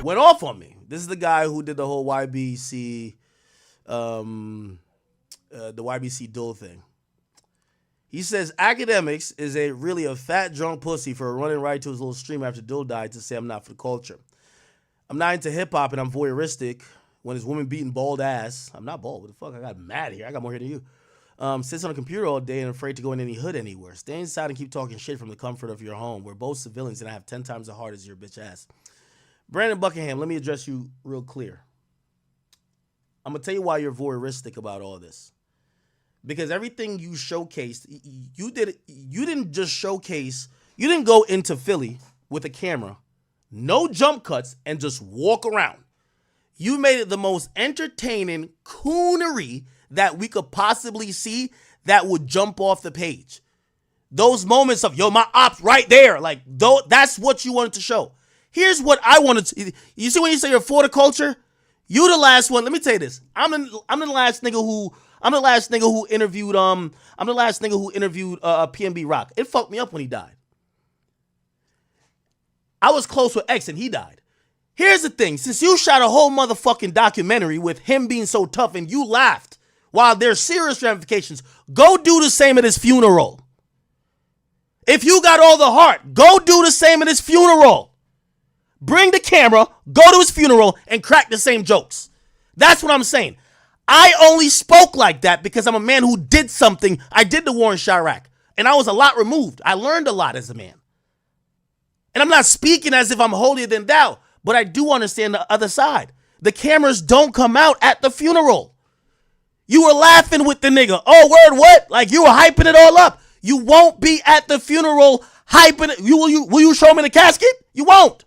Went off on me. This is the guy who did the whole YBC, the YBC Dul thing. He says Akademiks is really a fat drunk pussy for running right to his little stream after Dul died to say I'm not for the culture. I'm not into hip hop and I'm voyeuristic. When his woman beating bald ass, I'm not bald. What the fuck? I got mad here. I got more hair than you. Sits on a computer all day and afraid to go in any hood anywhere. Stay inside and keep talking shit from the comfort of your home. We're both civilians and I have 10 times as hard as your bitch ass. Brandon Buckingham, let me address you real clear. I'm going to tell you why you're voyeuristic about all this. Because everything you showcased, you didn't just showcase, you didn't go into Philly with a camera, no jump cuts, and just walk around. You made it the most entertaining coonery that we could possibly see that would jump off the page. Those moments of, yo, my op's right there. Like, that's what you wanted to show. Here's what I wanted to, you see when you say you're for the culture? You the last one. Let me tell you this. I'm the last nigga who interviewed PNB Rock. It fucked me up when he died. I was close with X and he died. Here's the thing. Since you shot a whole motherfucking documentary with him being so tough and you laughed while there's serious ramifications, go do the same at his funeral. If you got all the heart, go do the same at his funeral. Bring the camera, go to his funeral, and crack the same jokes. That's what I'm saying. I only spoke like that because I'm a man who did something. I did the war in Chirac, and I was a lot removed. I learned a lot as a man. And I'm not speaking as if I'm holier than thou, but I do understand the other side. The cameras don't come out at the funeral. You were laughing with the nigga. Oh, word, what? Like you were hyping it all up. You won't be at the funeral hyping it. Will you show him in the casket? You won't.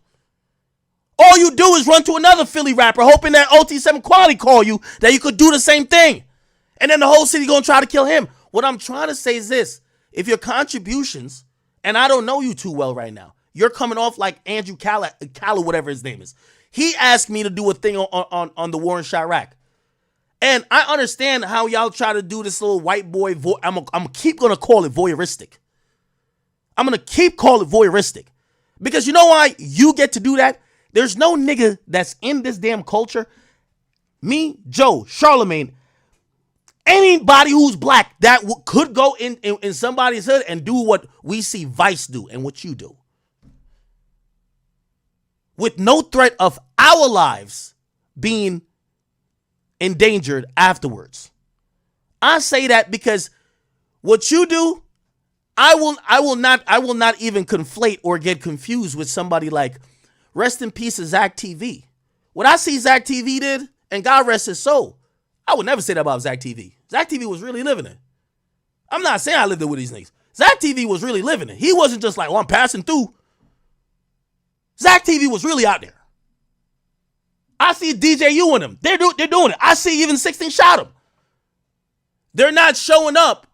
All you do is run to another Philly rapper hoping that OT7 Quality call you that you could do the same thing. And then the whole city gonna try to kill him. What I'm trying to say is this. If your contributions, and I don't know you too well right now, you're coming off like Andrew Calla, whatever his name is. He asked me to do a thing on the war in Chirac. And I understand how y'all try to do this little white boy, I'm keep gonna call it voyeuristic. I'm gonna keep calling it voyeuristic. Because you know why you get to do that? There's no nigga that's in this damn culture. Me, Joe, Charlemagne, anybody who's black that could go in somebody's hood and do what we see Vice do and what you do. With no threat of our lives being endangered afterwards. I say that because what you do, I will not even conflate or get confused with somebody like rest in peace, Zach TV. What I see Zach TV did, and God rest his soul, I would never say that about Zach TV. Zach TV was really living it. I'm not saying I lived it with these niggas. Zach TV was really living it. He wasn't just like, oh, I'm passing through. Zach TV was really out there. I see DJU in them. They're doing it. I see even 16 shot him. They're not showing up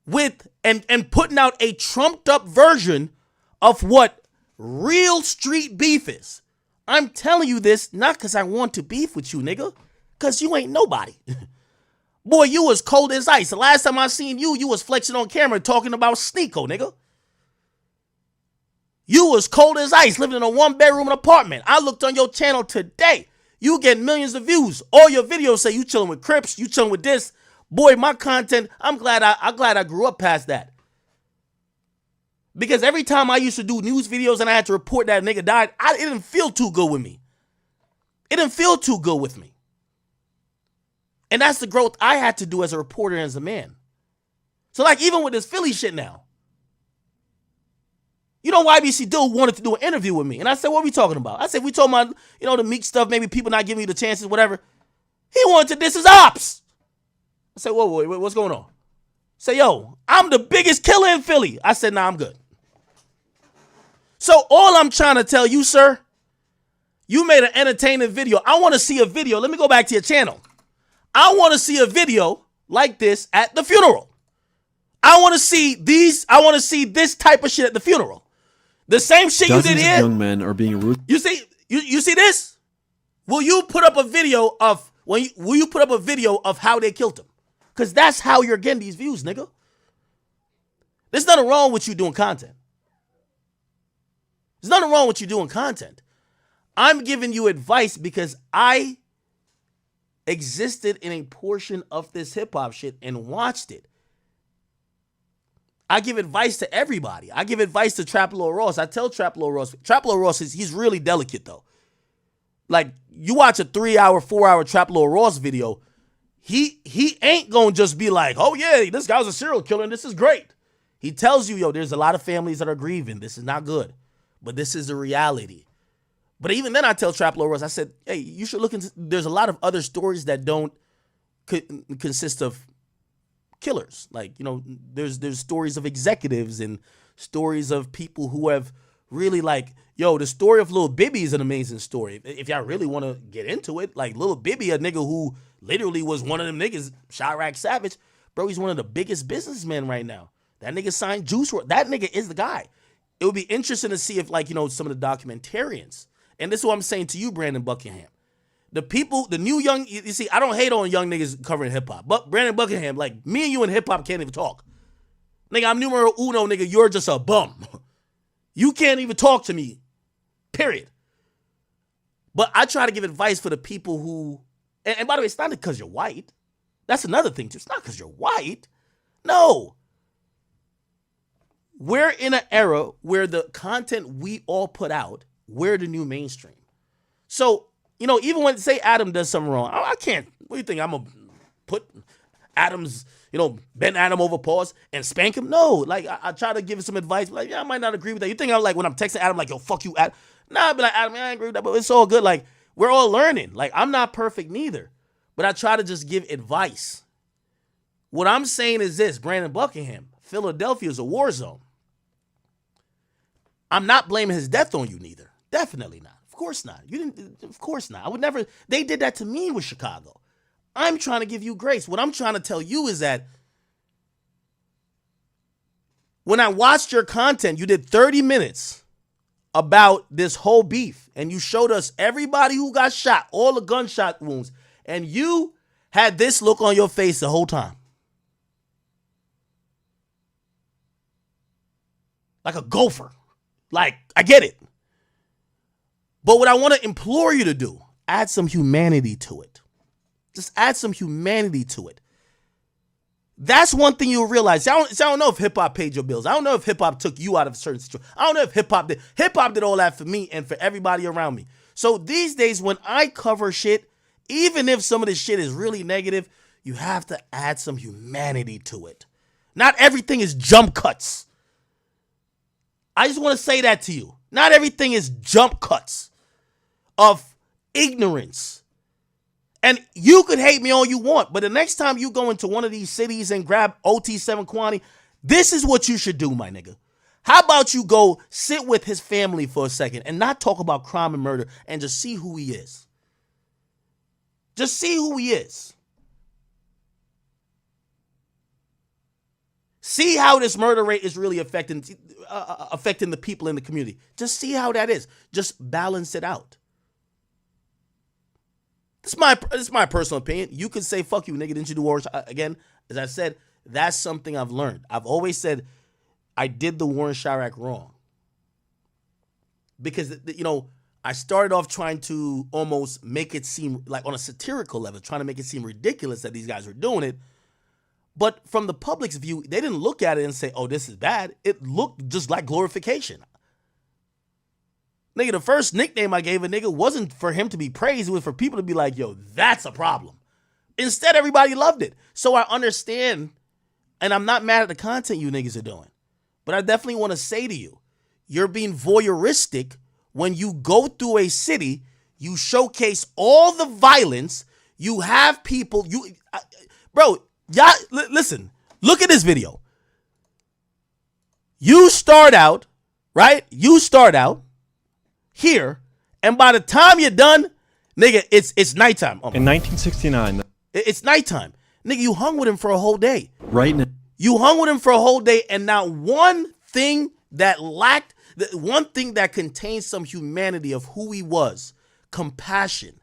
with and putting out a trumped up version of what real street beef is. I'm telling you this not because I want to beef with you, nigga, because you ain't nobody. Boy, you was cold as ice. The last time I seen you, you was flexing on camera talking about Sneeko, nigga. You was cold as ice, living in a one-bedroom apartment. I looked on your channel today. You get millions of views. All your videos say you chilling with Crips, you chilling with this. Boy, my content, I'm glad I grew up past that. Because every time I used to do news videos and I had to report that a nigga died, it didn't feel too good with me. It didn't feel too good with me. And that's the growth I had to do as a reporter and as a man. So like even with this Philly shit now, you know, YBC Dul wanted to do an interview with me. And I said, what are we talking about? I said, we talking about, you know, the Meek stuff, maybe people not giving you the chances, whatever. He wanted to diss his ops. I said, whoa, what's going on? Say, yo, I'm the biggest killer in Philly. I said, nah, I'm good. So all I'm trying to tell you, sir, you made an entertaining video. I want to see a video. Let me go back to your channel. I want to see a video like this at the funeral. I want to see this type of shit at the funeral. The same shit you did here. Young men are being rude. You see this? Will you put up a video of how they killed him? Because that's how you're getting these views, nigga. There's nothing wrong with you doing content. There's nothing wrong with you doing content. I'm giving you advice because I existed in a portion of this hip hop shit and watched it. I give advice to everybody. I give advice to Trap Lord Ross. I tell Trap Lord Ross, he's really delicate though. Like, you watch a 3-hour, 4-hour Trap Lord Ross video, he ain't gonna just be like, oh yeah, this guy's a serial killer and this is great. He tells you, yo, there's a lot of families that are grieving. This is not good, but this is the reality. But even then I tell Trap Lord Ross, I said, hey, you should look into, there's a lot of other stories that don't consist of killers. Like, you know, there's stories of executives and stories of people who have really, like, yo, the story of Lil Bibby is an amazing story. If y'all really want to get into it, like Lil Bibby, a nigga who literally was one of them niggas, Chirac Savage, bro, he's one of the biggest businessmen right now. That nigga signed Juice WRLD. That nigga is the guy. It would be interesting to see if, like, you know, some of the documentarians, and this is what I'm saying to you, Brandon Buckingham, the people, the new young, you see, I don't hate on young niggas covering hip-hop, but Brandon Buckingham, like, me and you in hip-hop can't even talk. Nigga, I'm numero uno, nigga, you're just a bum. You can't even talk to me, period. But I try to give advice for the people who, and by the way, it's not because you're white. That's another thing, too. It's not because you're white. No. We're in an era where the content we all put out, we're the new mainstream. So, you know, even when, say Adam does something wrong, I can't, what do you think, I'm going to put Adam's, you know, bend Adam over paws and spank him? No, like, I try to give him some advice, like, yeah, I might not agree with that. You think I'm like, when I'm texting Adam, like, yo, fuck you, Adam? Nah, I'd be like, Adam, I ain't agree with that, but it's all good. Like, we're all learning. Like, I'm not perfect neither, but I try to just give advice. What I'm saying is this, Brandon Buckingham, Philadelphia is a war zone. I'm not blaming his death on you neither. Definitely not. Of course not. You didn't, of course not. I would never, they did that to me with Chicago. I'm trying to give you grace. What I'm trying to tell you is that when I watched your content, you did 30 minutes about this whole beef, and you showed us everybody who got shot, all the gunshot wounds, and you had this look on your face the whole time. Like a gopher. Like, I get it. But what I want to implore you to do, add some humanity to it. Just add some humanity to it. That's one thing you'll realize. I don't know if hip-hop paid your bills. I don't know if hip-hop took you out of a certain situation. I don't know if hip-hop did. Hip-hop did all that for me and for everybody around me. So these days when I cover shit, even if some of this shit is really negative, you have to add some humanity to it. Not everything is jump cuts. I just want to say that to you. Not everything is jump cuts of ignorance. And you could hate me all you want, but the next time you go into one of these cities and grab OT7 Kwani, this is what you should do, my nigga. How about you go sit with his family for a second and not talk about crime and murder and just see who he is. Just see who he is. See how this murder rate is really affecting the people in the community. Just see how that is. Just balance it out. This is my personal opinion. You could say, fuck you, nigga, didn't you do Warren? Again, as I said, that's something I've learned. I've always said I did the Warren Chirac wrong. Because, you know, I started off trying to almost make it seem like on a satirical level, trying to make it seem ridiculous that these guys were doing it. But from the public's view, they didn't look at it and say, oh, this is bad. It looked just like glorification. Nigga, the first nickname I gave a nigga wasn't for him to be praised. It was for people to be like, yo, that's a problem. Instead, everybody loved it. So I understand, and I'm not mad at the content you niggas are doing. But I definitely want to say to you, you're being voyeuristic when you go through a city, you showcase all the violence, you have people, bro, y'all, listen, look at this video. You start out, right? You start out here, and by the time you're done, nigga, it's nighttime. In 1969. It's nighttime. Nigga, you hung with him for a whole day. Right now. You hung with him for a whole day, and not one thing that lacked, one thing that contained some humanity of who he was, compassion,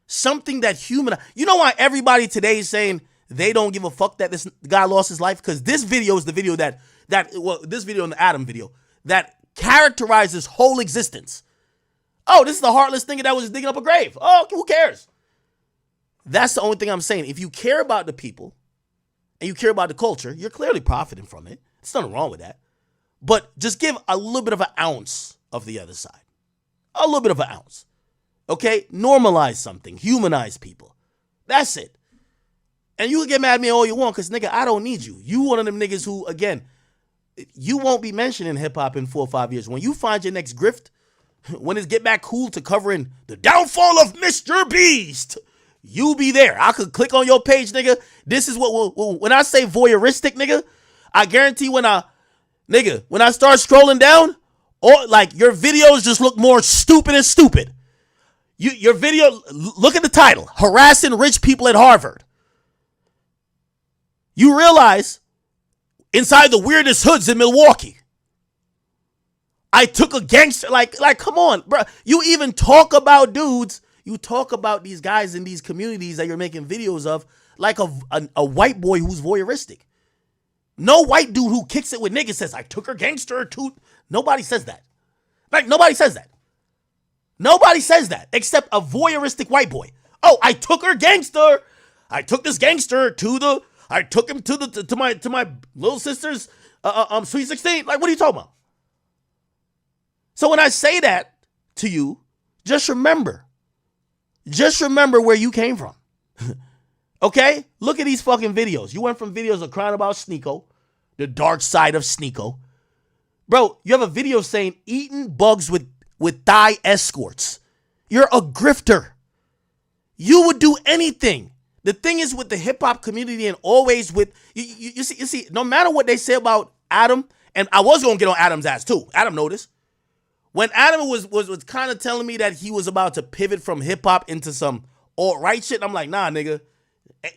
something that human. You know why everybody today is saying they don't give a fuck that this guy lost his life? Because this video is the video this video in the Adam video that characterize his whole existence. Oh, this is the heartless nigga that was digging up a grave. Oh, who cares? That's the only thing I'm saying. If you care about the people and you care about the culture, you're clearly profiting from it. There's nothing wrong with that. But just give a little bit of an ounce of the other side. A little bit of an ounce. Okay? Normalize something. Humanize people. That's it. And you can get mad at me all you want because, nigga, I don't need you. You one of them niggas who, again, you won't be mentioned in hip-hop in 4 or 5 years. When you find your next grift, when it's get back cool to covering the downfall of Mr. Beast, you be there. I could click on your page, nigga. This is what when I say voyeuristic, nigga, I guarantee when I start scrolling down, or like your videos just look more stupid and stupid. Your video, look at the title, harassing rich people at Harvard. You realize inside the weirdest hoods in Milwaukee, I took a gangster, like come on, bro. You even talk about dudes, you talk about these guys in these communities that you're making videos of like a white boy who's voyeuristic. No white dude who kicks it with niggas says, I took her gangster too. Nobody says that. Like, nobody says that. Nobody says that except a voyeuristic white boy. Oh, I took her gangster. I took this gangster I took him to my little sister's sweet 16. Like, what are you talking about? So when I say that to you, just remember where you came from. Okay? Look at these fucking videos. You went from videos of crying about Sneeko, the dark side of Sneeko. Bro, you have a video saying eating bugs with Thai escorts. You're a grifter. You would do anything. The thing is with the hip-hop community and always with, you see, no matter what they say about Adam, and I was going to get on Adam's ass too. Adam noticed. When Adam was kind of telling me that he was about to pivot from hip-hop into some alt-right shit, I'm like, nah, nigga.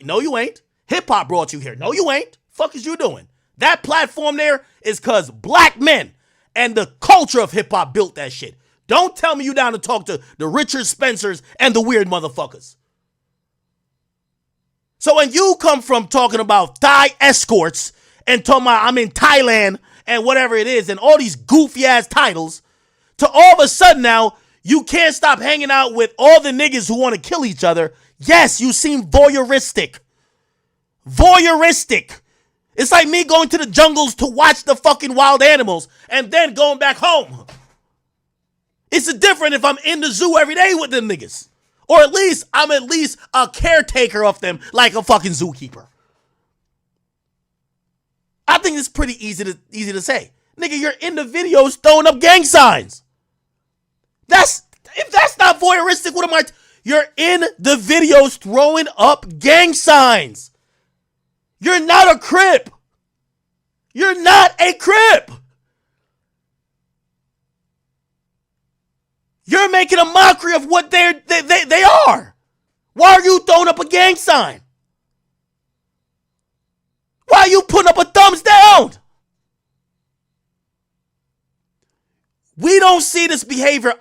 No, you ain't. Hip-hop brought you here. No, you ain't. Fuck is you doing? That platform there is because black men and the culture of hip-hop built that shit. Don't tell me you down to talk to the Richard Spencers and the weird motherfuckers. So when you come from talking about Thai escorts and talking about I'm in Thailand and whatever it is and all these goofy ass titles, to all of a sudden now you can't stop hanging out with all the niggas who want to kill each other. Yes, you seem voyeuristic. Voyeuristic. It's like me going to the jungles to watch the fucking wild animals and then going back home. It's different if I'm in the zoo every day with them niggas. Or at least, I'm at least a caretaker of them like a fucking zookeeper. I think it's pretty easy to say. Nigga, you're in the videos throwing up gang signs. If that's not voyeuristic, what am I? You're in the videos throwing up gang signs. You're not a Crip. You're not a Crip. You're making a mockery of what they are. Why are you throwing up a gang sign? Why are you putting up a thumbs down? We don't see this behavior.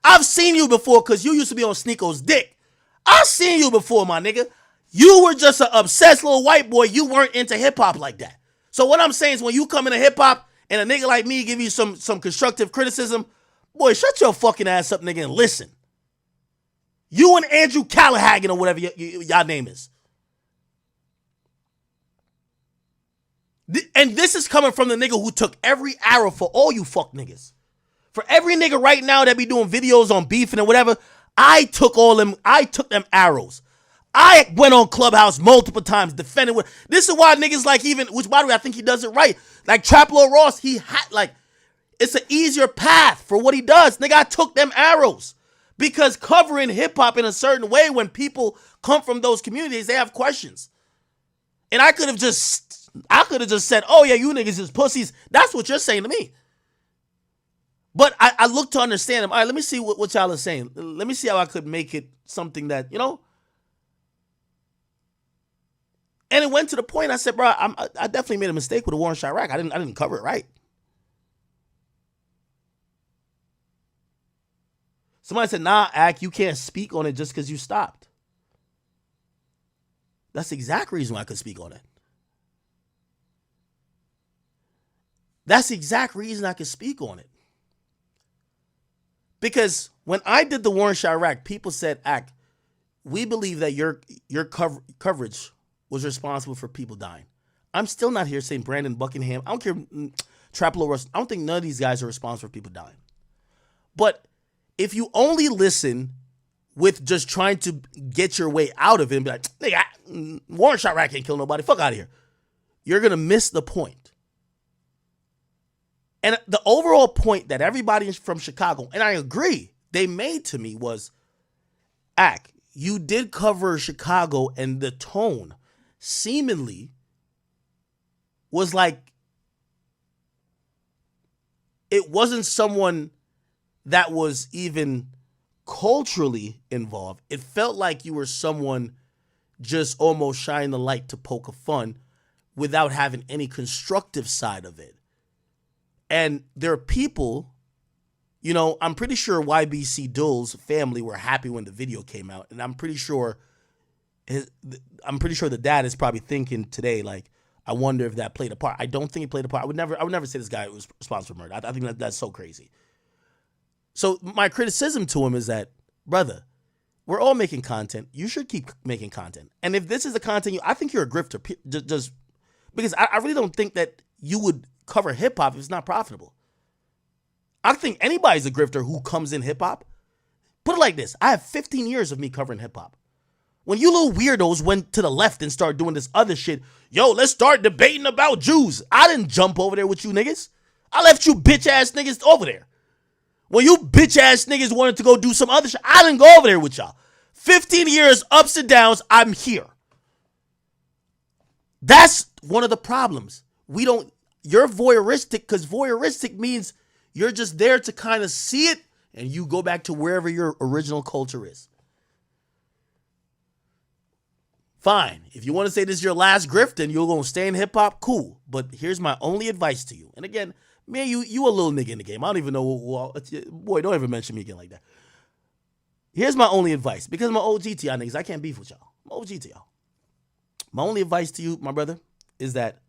I've seen you before because you used to be on Sneeko's dick. I've seen you before, my nigga. You were just an obsessed little white boy. You weren't into hip-hop like that. So what I'm saying is when you come into hip-hop and a nigga like me give you some constructive criticism, boy, shut your fucking ass up, nigga, and listen. You and Andrew Callahan or whatever y'all name is. And this is coming from the nigga who took every arrow for all you fuck niggas. For every nigga right now that be doing videos on beefing and whatever, I took them arrows. I went on Clubhouse multiple times defending with. This is why niggas like even, which by the way, I think he does it right. Like Traplo Ross, he had like, it's an easier path for what he does. Nigga, I took them arrows. Because covering hip hop in a certain way, when people come from those communities, they have questions. And I could have just said, oh yeah, you niggas is pussies. That's what you're saying to me. But I look to understand them. All right, let me see what y'all are saying. Let me see how I could make it something that, you know. And it went to the point I said, bro, I definitely made a mistake with the war in Chirac. I didn't cover it right. Somebody said, nah, Ak, you can't speak on it just because you stopped. That's the exact reason why I could speak on it. That's the exact reason I could speak on it. Because when I did the war in Chirac, people said, "Act, we believe that your coverage was responsible for people dying." I'm still not here saying Brandon Buckingham. I don't care. Traplo Russ. I don't think none of these guys are responsible for people dying. But if you only listen with just trying to get your way out of it and be like, nigga, Warren Chirac can't kill nobody. Fuck out of here. You're going to miss the point. And the overall point that everybody from Chicago, and I agree, they made to me was, Ack, you did cover Chicago and the tone seemingly was like it wasn't someone that was even culturally involved. It felt like you were someone just almost shining the light to poke a fun without having any constructive side of it. And there are people, you know, I'm pretty sure YBC Dul's family were happy when the video came out, and I'm pretty sure the dad is probably thinking today, like, I wonder if that played a part. I don't think it played a part. I would never say this guy was responsible for murder. I think that's so crazy. So my criticism to him is that, brother, we're all making content. You should keep making content. And if this is the content, I think you're a grifter. Just because I really don't think that you would cover hip hop if it's not profitable. I think anybody's a grifter who comes in hip hop. Put it like this: I have 15 years of me covering hip hop. When you little weirdos went to the left and started doing this other shit, yo, let's start debating about Jews. I didn't jump over there with you niggas. I left you bitch ass niggas over there. When you bitch ass niggas wanted to go do some other shit, I didn't go over there with y'all. 15 years, ups and downs, I'm here. That's one of the problems. You're voyeuristic, because voyeuristic means you're just there to kind of see it and you go back to wherever your original culture is. Fine. If you want to say this is your last grift and you're going to stay in hip hop, cool. But here's my only advice to you. And again, man, you a little nigga in the game. I don't even know. Boy, don't ever mention me again like that. Here's my only advice. Because I'm an OG to y'all niggas, I can't beef with y'all. I'm OG to y'all. My only advice to you, my brother, is that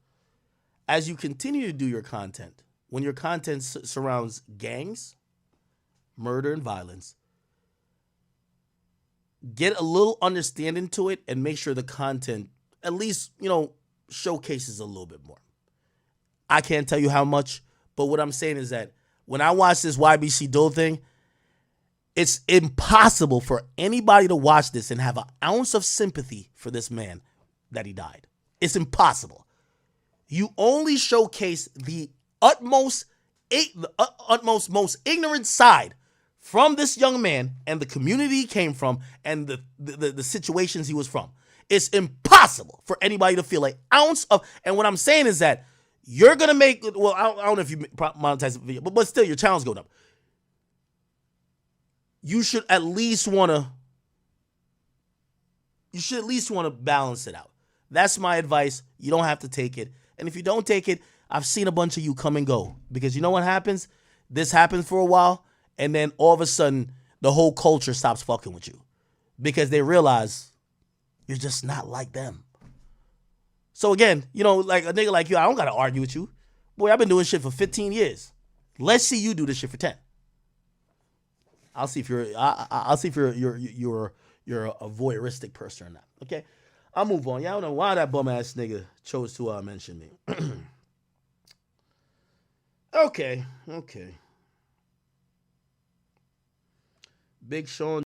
as you continue to do your content, when your content surrounds gangs, murder, and violence, get a little understanding to it and make sure the content at least, showcases a little bit more. I can't tell you how much, but what I'm saying is that when I watch this YBC Dul thing, it's impossible for anybody to watch this and have an ounce of sympathy for this man that he died. It's impossible. You only showcase the utmost, most ignorant side from this young man and the community he came from and the situations he was from. It's impossible for anybody to feel an ounce of, and what I'm saying is that you're going to make, well, I don't know if you monetize the video, but still your channel's going up. You should at least want to balance it out. That's my advice. You don't have to take it. And if you don't take it, I've seen a bunch of you come and go, because you know what happens? This happens for a while, and then all of a sudden, the whole culture stops fucking with you because they realize you're just not like them. So again, like a nigga like you, I don't got to argue with you. Boy, I've been doing shit for 15 years. Let's see you do this shit for 10. I'll see if you're a voyeuristic person or not. Okay, I'll move on. Y'all don't know why that bum ass nigga chose to mention me. Okay. Big Sean